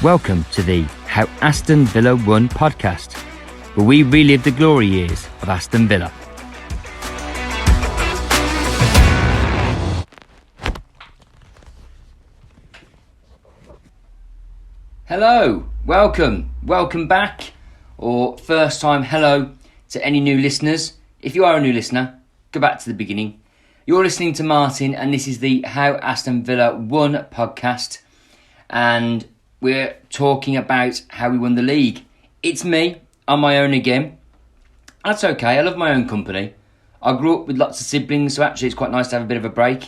Welcome to the How Aston Villa Won podcast, where we relive the glory years of Aston Villa. Hello, welcome back, or first time hello to any new listeners. If you are a new listener, go back to the beginning. You're listening to Martin, and this is the How Aston Villa Won podcast, and we're talking about how we won the league. It's me, on my own again. That's okay, I love my own company. I grew up with lots of siblings, so actually it's quite nice to have a bit of a break.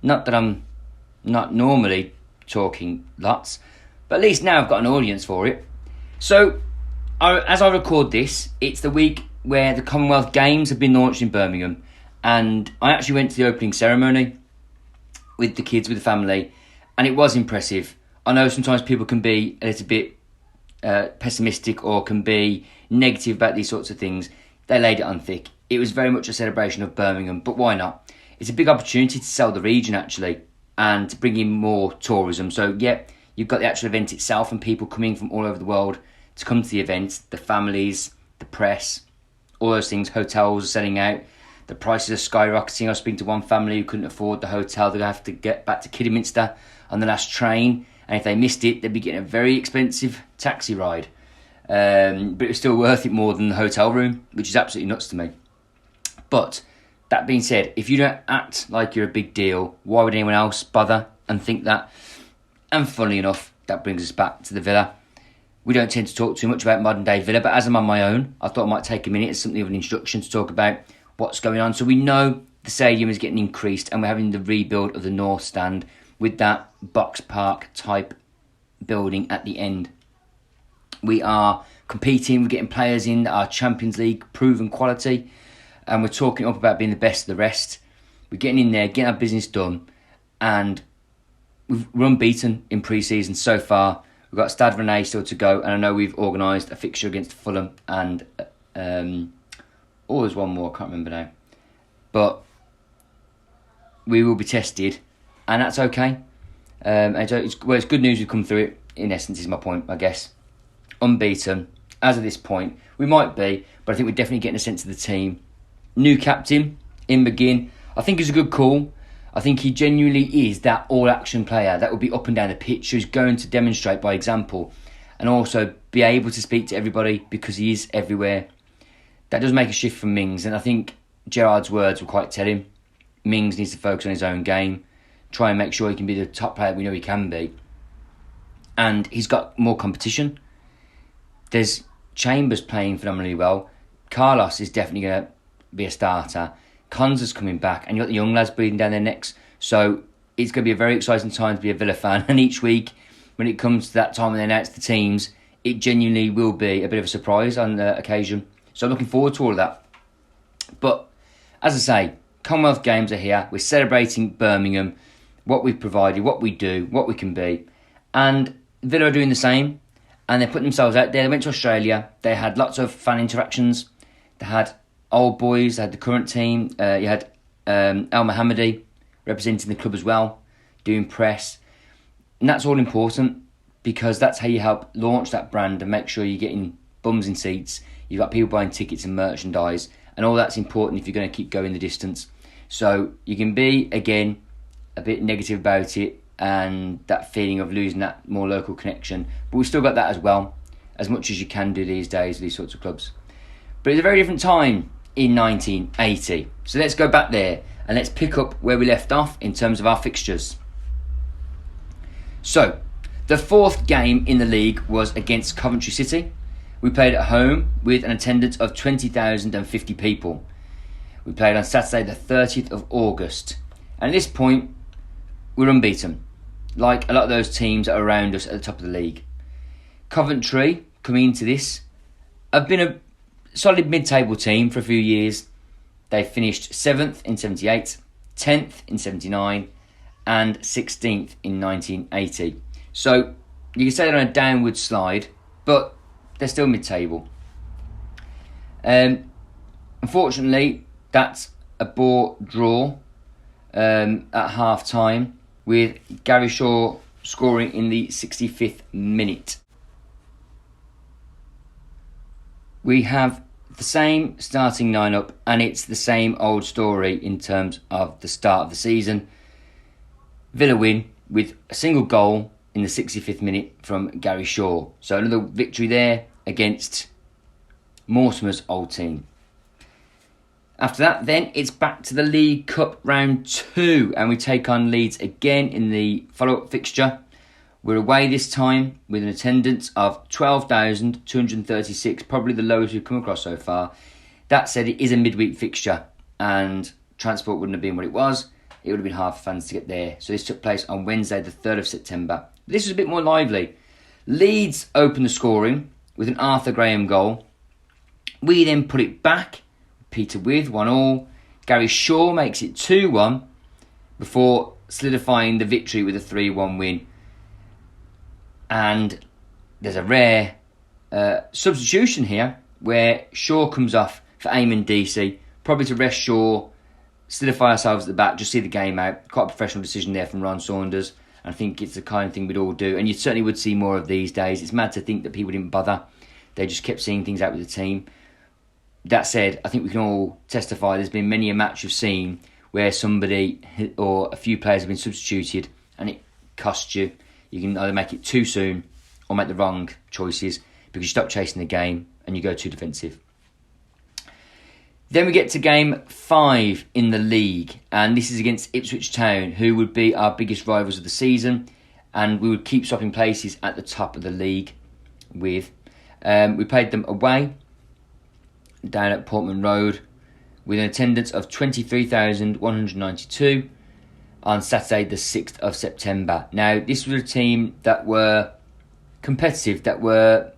Not that I'm not normally talking lots, but at least now I've got an audience for it. So, as I record this, it's the week where the Commonwealth Games have been launched in Birmingham, and I actually went to the opening ceremony with the kids, with the family, and it was impressive. I know sometimes people can be a little bit pessimistic or can be negative about these sorts of things. They laid it on thick. It was very much a celebration of Birmingham, but why not? It's a big opportunity to sell the region, actually, and to bring in more tourism. So, yeah, you've got the actual event itself and people coming from all over the world to come to the event, the families, the press, all those things. Hotels are selling out. The prices are skyrocketing. I was speaking to one family who couldn't afford the hotel. They'd have to get back to Kidderminster on the last train. And if they missed it, they'd be getting a very expensive taxi ride. But it was still worth it more than the hotel room, which is absolutely nuts to me. But that being said, if you don't act like you're a big deal, why would anyone else bother and think that? And funnily enough, that brings us back to the Villa. We don't tend to talk too much about modern day Villa, but as I'm on my own, I thought I might take a minute as something of an introduction to talk about what's going on. So we know the stadium is getting increased and we're having the rebuild of the North Stand with that box park type building at the end. We are competing, we're getting players in our Champions League proven quality, and we're talking up about being the best of the rest. We're getting in there, getting our business done, and we're unbeaten in pre-season so far. We've got Stade Rennais still to go, and I know we've organised a fixture against Fulham and there's one more, I can't remember now. But we will be tested, and that's okay. And so it's good news we've come through it, in essence, is my point, I guess. Unbeaten, as of this point. We might be, but I think we're definitely getting a sense of the team. New captain, in McGinn. I think he's a good call. I think he genuinely is that all-action player that will be up and down the pitch, who's going to demonstrate by example, and also be able to speak to everybody because he is everywhere. That does make a shift from Mings, and I think Gerrard's words were quite telling. Mings needs to focus on his own game, try and make sure he can be the top player we know he can be. And he's got more competition. There's Chambers playing phenomenally well. Carlos is definitely going to be a starter. Konsa's coming back, and you've got the young lads breathing down their necks. So it's going to be a very exciting time to be a Villa fan. And each week, when it comes to that time when they announce the teams, it genuinely will be a bit of a surprise on the occasion. So I'm looking forward to all of that. But as I say, Commonwealth Games are here. We're celebrating Birmingham, what we've provided, what we do, what we can be. And Villa are doing the same. And they're putting themselves out there. They went to Australia. They had lots of fan interactions. They had old boys. They had the current team. You had El Mohammadi representing the club as well, doing press. And that's all important because that's how you help launch that brand and make sure you're getting bums in seats. You've got people buying tickets and merchandise. And all that's important if you're going to keep going the distance. So you can be, again, a bit negative about it and that feeling of losing that more local connection. But we've still got that as well, as much as you can do these days with these sorts of clubs. But it's a very different time in 1980. So let's go back there and let's pick up where we left off in terms of our fixtures. So, the fourth game in the league was against Coventry City. We played at home with an attendance of 20,050 people. We played on Saturday the 30th of August. And at this point, we're unbeaten, like a lot of those teams that are around us at the top of the league. Coventry, coming into this, have been a solid mid-table team for a few years. They finished 7th in 78, 10th in 79, and 16th in 1980. So, you can say they're on a downward slide, but they're still mid-table. Unfortunately, that's a bore draw at half-time, with Gary Shaw scoring in the 65th minute. We have the same starting lineup, and it's the same old story in terms of the start of the season. Villa win with a single goal in the 65th minute from Gary Shaw. So another victory there against Mortimer's old team. After that, then, it's back to the League Cup round 2, and we take on Leeds again in the follow-up fixture. We're away this time with an attendance of 12,236, probably the lowest we've come across so far. That said, it is a midweek fixture, and transport wouldn't have been what it was. It would have been hard for fans to get there. So this took place on Wednesday, the 3rd of September. This was a bit more lively. Leeds opened the scoring with an Arthur Graham goal. We then put it back. Peter With 1-1. Gary Shaw makes it 2-1 before solidifying the victory with a 3-1 win. And there's a rare substitution here where Shaw comes off for Eamon Deasy, probably to rest Shaw, solidify ourselves at the back, just see the game out. Quite a professional decision there from Ron Saunders. I think it's the kind of thing we'd all do, and you certainly would see more of these days. It's mad to think that people didn't bother. They just kept seeing things out with the team. That said, I think we can all testify there's been many a match you've seen where somebody or a few players have been substituted and it costs you. You can either make it too soon or make the wrong choices because you stop chasing the game and you go too defensive. Then we get to game 5 in the league, and this is against Ipswich Town, who would be our biggest rivals of the season, and we would keep swapping places at the top of the league with. We played them away down at Portman Road with an attendance of 23,192 on Saturday the 6th of September. Now, this was a team that were competitive, that were,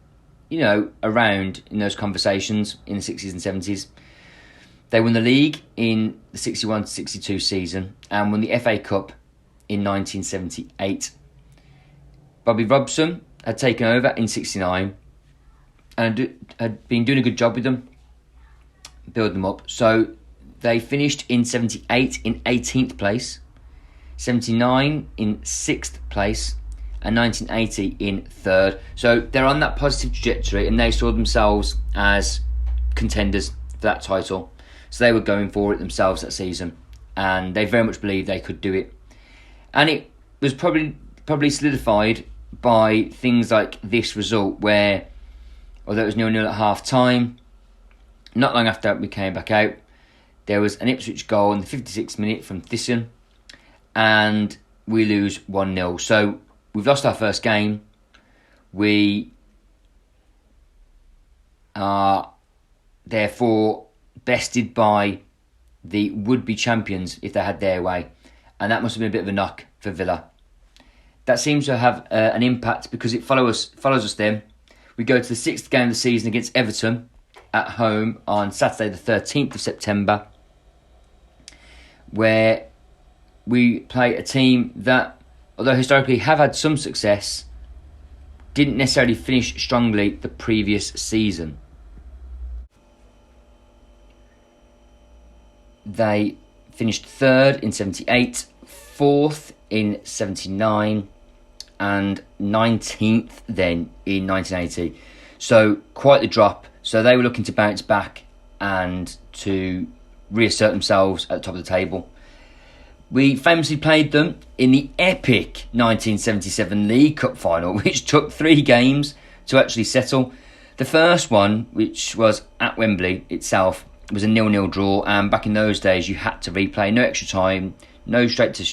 around in those conversations in the 60s and 70s. They won the league in the 61-62 season and won the FA Cup in 1978. Bobby Robson had taken over in 69 and had been doing a good job with them, build them up. So they finished in 78 in 18th place, 79 in 6th place, and 1980 in 3rd. So they're on that positive trajectory, and they saw themselves as contenders for that title. So they were going for it themselves that season, and they very much believed they could do it. And it was probably solidified by things like this result, where, although it was 0-0 at half time, not long after we came back out, there was an Ipswich goal in the 56th minute from Thyssen, and we lose 1-0. So we've lost our first game. We are therefore bested by the would-be champions if they had their way, and that must have been a bit of a knock for Villa. That seems to have an impact because it follows us then. We go to the 6th game of the season against Everton at home on Saturday the 13th of September, where we play a team that, although historically have had some success, didn't necessarily finish strongly the previous season. They finished 3rd in 78, 4th in 79, and 19th then in 1980. So quite the drop. So they were looking to bounce back and to reassert themselves at the top of the table. We famously played them in the epic 1977 League Cup final, which took 3 games to actually settle. The first one, which was at Wembley itself, was a 0-0 draw, and back in those days you had to replay, no extra time, no straight to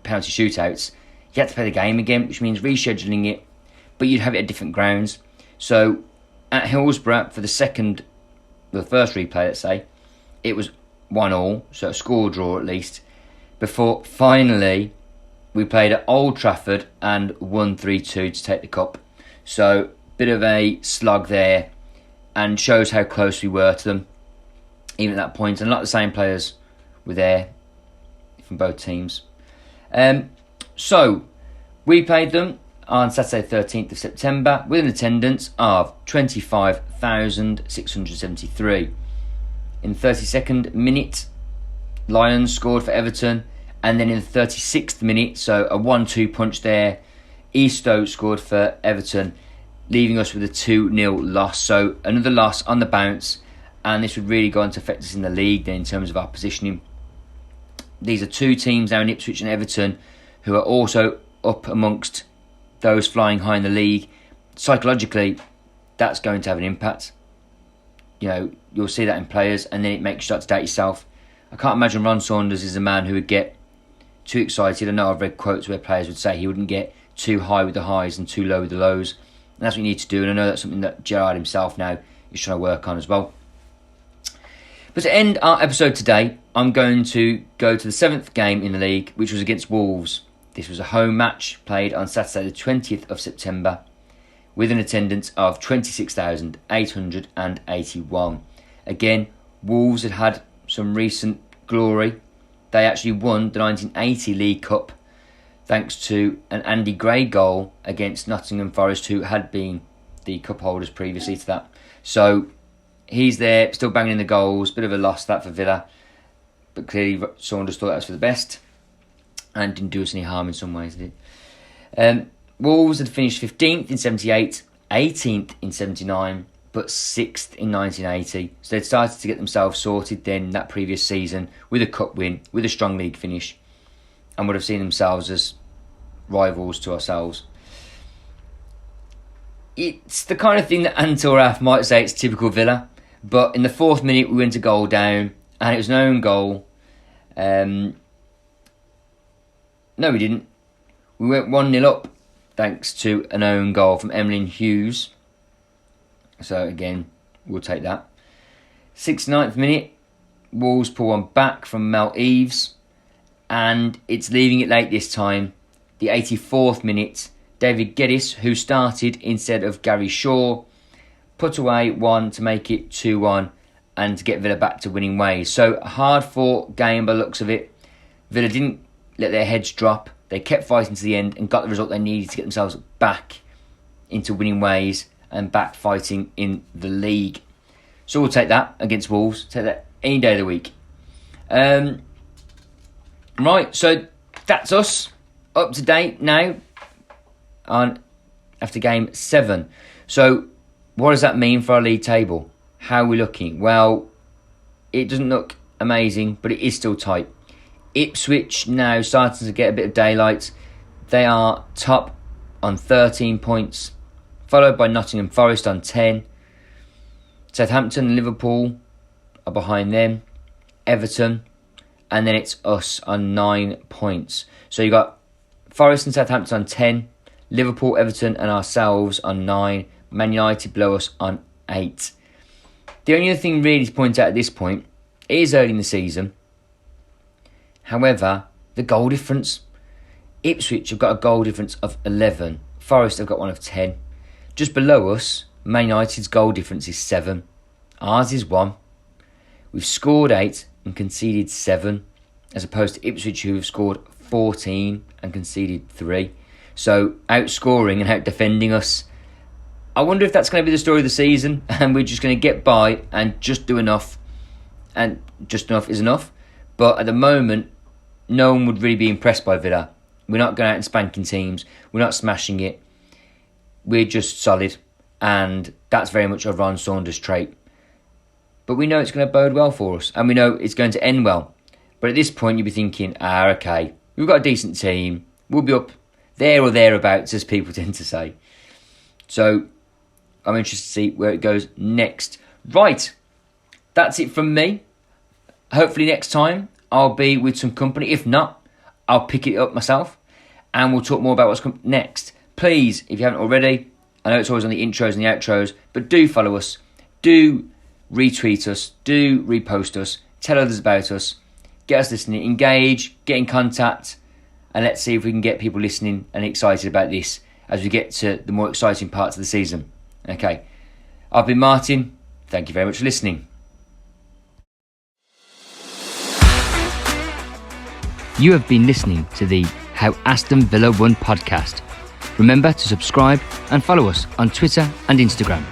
penalty shootouts. You had to play the game again, which means rescheduling it, but you'd have it at different grounds. So at Hillsborough for the first replay, let's say, it was 1-1, so a score draw at least, before finally we played at Old Trafford and won 3-2 to take the cup. So bit of a slog there, and shows how close we were to them even at that point, and a lot of the same players were there from both teams. So we played them on Saturday 13th of September with an attendance of 25,673. In the 32nd minute, Lions scored for Everton, and then in the 36th minute, so a 1-2 punch there Eastoe scored for Everton, leaving us with a 2-0 loss. So another loss on the bounce, and this would really go on to affect us in the league then in terms of our positioning. These are two teams now in Ipswich and Everton who are also up amongst those flying high in the league. Psychologically, that's going to have an impact. You know, you'll see that in players, and then it makes you start to doubt yourself. I can't imagine Ron Saunders is a man who would get too excited. I know I've read quotes where players would say he wouldn't get too high with the highs and too low with the lows. And that's what you need to do. And I know that's something that Gerrard himself now is trying to work on as well. But to end our episode today, I'm going to go to the 7th game in the league, which was against Wolves. This was a home match played on Saturday the 20th of September with an attendance of 26,881. Again, Wolves had some recent glory. They actually won the 1980 League Cup thanks to an Andy Gray goal against Nottingham Forest, who had been the cup holders previously to that. So he's there, still banging in the goals. Bit of a loss that for Villa, but clearly Saunders thought that was for the best and didn't do us any harm in some ways, did it? Wolves had finished 15th in 78, 18th in 79, but 6th in 1980. So they'd started to get themselves sorted then that previous season with a cup win, with a strong league finish, and would have seen themselves as rivals to ourselves. It's the kind of thing that Antor Raff might say it's typical Villa, but in the 4th minute we went a goal down, and it was an own goal. No, we didn't. We went 1-0 up thanks to an own goal from Emlyn Hughes. So again, we'll take that. 69th minute, Wolves pull one back from Mel Eves, and it's leaving it late this time. The 84th minute, David Geddes, who started instead of Gary Shaw, put away one to make it 2-1 and to get Villa back to winning ways. So a hard-fought game by the looks of it. Villa didn't let their heads drop. They kept fighting to the end and got the result they needed to get themselves back into winning ways and back fighting in the league. So we'll take that against Wolves. Take that any day of the week. Right, so that's us up to date now on after game 7. So what does that mean for our league table? How are we looking? Well, it doesn't look amazing, but it is still tight. Ipswich now starting to get a bit of daylight. They are top on 13 points, followed by Nottingham Forest on 10. Southampton and Liverpool are behind them. Everton, and then it's us on 9 points. So you got Forest and Southampton on 10, Liverpool, Everton and ourselves on 9, Man United below us on 8. The only other thing really to point out at this point, it is early in the season. However, the goal difference. Ipswich have got a goal difference of 11. Forest have got one of 10. Just below us, Man United's goal difference is 7. Ours is 1. We've scored 8 and conceded 7, as opposed to Ipswich, who have scored 14 and conceded 3. So outscoring and out-defending us. I wonder if that's going to be the story of the season, and we're just going to get by and just do enough. And just enough is enough. But at the moment, no one would really be impressed by Villa. We're not going out and spanking teams. We're not smashing it. We're just solid. And that's very much a Ron Saunders trait. But we know it's going to bode well for us. And we know it's going to end well. But at this point, you'll be thinking, okay, we've got a decent team. We'll be up there or thereabouts, as people tend to say. So I'm interested to see where it goes next. Right, that's it from me. Hopefully next time I'll be with some company. If not, I'll pick it up myself and we'll talk more about what's coming next. Please, if you haven't already, I know it's always on the intros and the outros, but do follow us, do retweet us, do repost us, tell others about us, get us listening, engage, get in contact, and let's see if we can get people listening and excited about this as we get to the more exciting parts of the season. Okay, I've been Martin. Thank you very much for listening. You have been listening to the How Aston Villa Won podcast. Remember to subscribe and follow us on Twitter and Instagram.